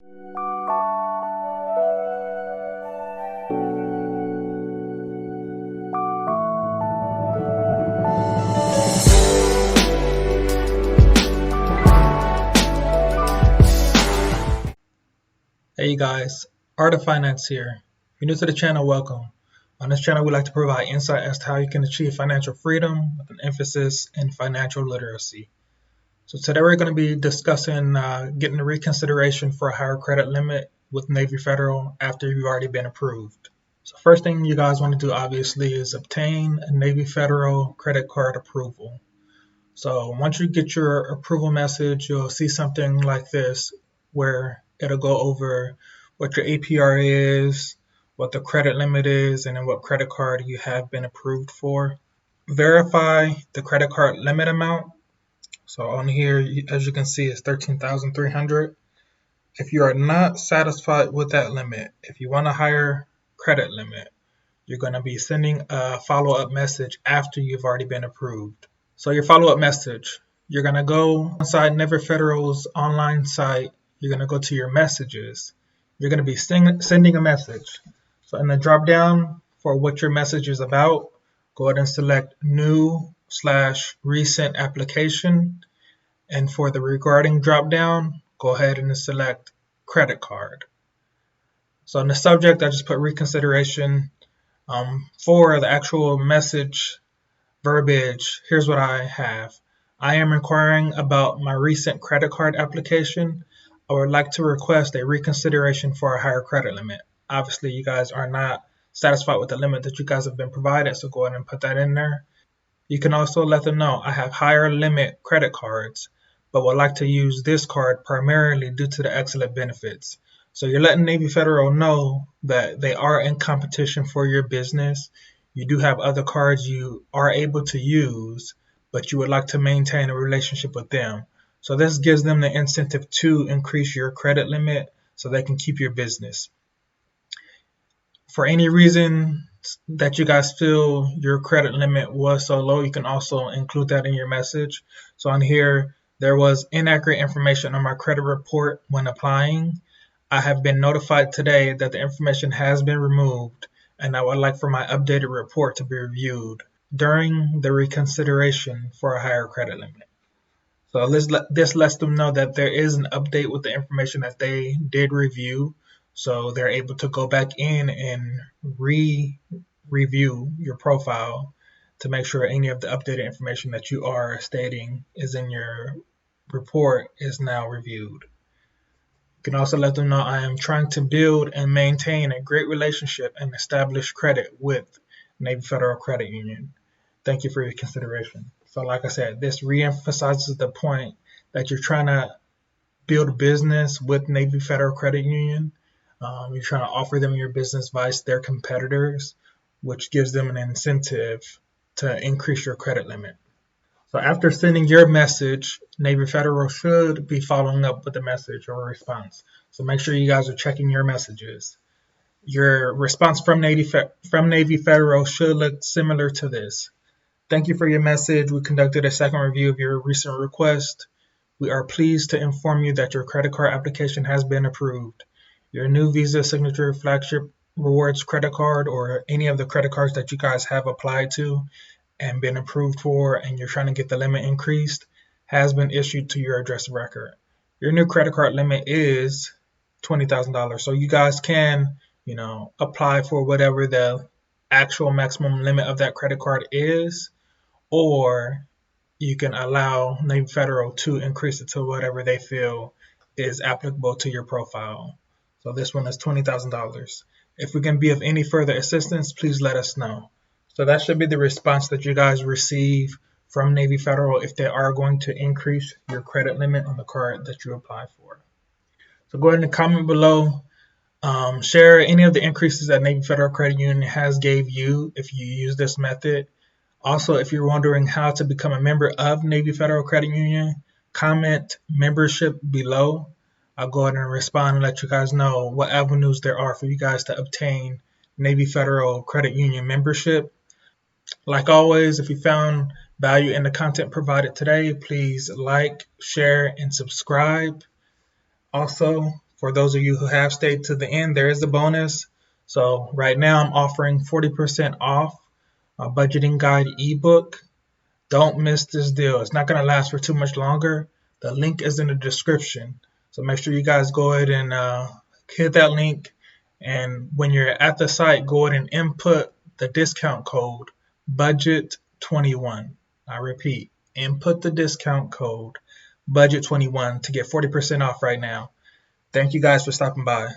Hey guys, Art of Finance here. If you're new to the channel, welcome. On this channel, we like to provide insight as to how you can achieve financial freedom with an emphasis in financial literacy. So today we're going to be discussing getting a reconsideration for a higher credit limit with Navy Federal after you've already been approved. So first thing you guys want to do obviously is obtain a Navy Federal credit card approval. So once you get your approval message, you'll see something like this where it'll go over what your APR is, what the credit limit is, and then what credit card you have been approved for. Verify the credit card limit amount. So on here, as you can see, it's $13,300. If you are not satisfied with that limit, if you want a higher credit limit, you're going to be sending a follow-up message after you've already been approved. So your follow-up message, you're going to go inside Navy Federal's online site. You're going to go to your messages. You're going to be sending a message. So in the drop down for what your message is about, go ahead and select new/recent application. And for the regarding drop down, go ahead and select credit card. So in the subject, I just put reconsideration. For the actual message verbiage, here's what I have. I am inquiring about my recent credit card application. I would like to request a reconsideration for a higher credit limit. Obviously, you guys are not satisfied with the limit that you guys have been provided, so go ahead and put that in there. You can also let them know I have higher limit credit cards, but would like to use this card primarily due to the excellent benefits. So you're letting Navy Federal know that they are in competition for your business. You do have other cards you are able to use, but you would like to maintain a relationship with them. So this gives them the incentive to increase your credit limit so they can keep your business. For any reason that you guys feel your credit limit was so low, you can also include that in your message. So on here, there was inaccurate information on my credit report when applying. I have been notified today that the information has been removed, and I would like for my updated report to be reviewed during the reconsideration for a higher credit limit. So this lets them know that there is an update with the information that they did review, so they're able to go back in and review your profile to make sure any of the updated information that you are stating is in your report is now reviewed. You can also let them know I am trying to build and maintain a great relationship and establish credit with Navy Federal Credit Union. Thank you for your consideration. So like I said, this reemphasizes the point that you're trying to build business with Navy Federal Credit Union. You're trying to offer them your business vice their competitors, which gives them an incentive to increase your credit limit. So after sending your message, Navy Federal should be following up with a message or a response. So make sure you guys are checking your messages. Your response from Navy Federal should look similar to this. Thank you for your message. We conducted a second review of your recent request. We are pleased to inform you that your credit card application has been approved. Your new Visa Signature Flagship Rewards credit card or any of the credit cards that you guys have applied to and been approved for and you're trying to get the limit increased has been issued to your address record. Your new credit card limit is $20,000. So you guys can, apply for whatever the actual maximum limit of that credit card is, or you can allow Navy Federal to increase it to whatever they feel is applicable to your profile. So this one is $20,000. If we can be of any further assistance, please let us know. So that should be the response that you guys receive from Navy Federal if they are going to increase your credit limit on the card that you apply for. So go ahead and comment below. Share any of the increases that Navy Federal Credit Union has gave you if you use this method. Also, if you're wondering how to become a member of Navy Federal Credit Union, comment membership below. I'll go ahead and respond and let you guys know what avenues there are for you guys to obtain Navy Federal Credit Union membership. Like always, if you found value in the content provided today, please like, share, and subscribe. Also, For those of you who have stayed to the end, there is a bonus. So right now I'm offering 40% off a budgeting guide ebook. Don't miss this deal. It's not going to last for too much longer. The link is in the description. So make sure you guys go ahead and hit that link. And when you're at the site, go ahead and input the discount code budget21. I repeat, input the discount code budget21 to get 40% off right now. Thank you guys for stopping by.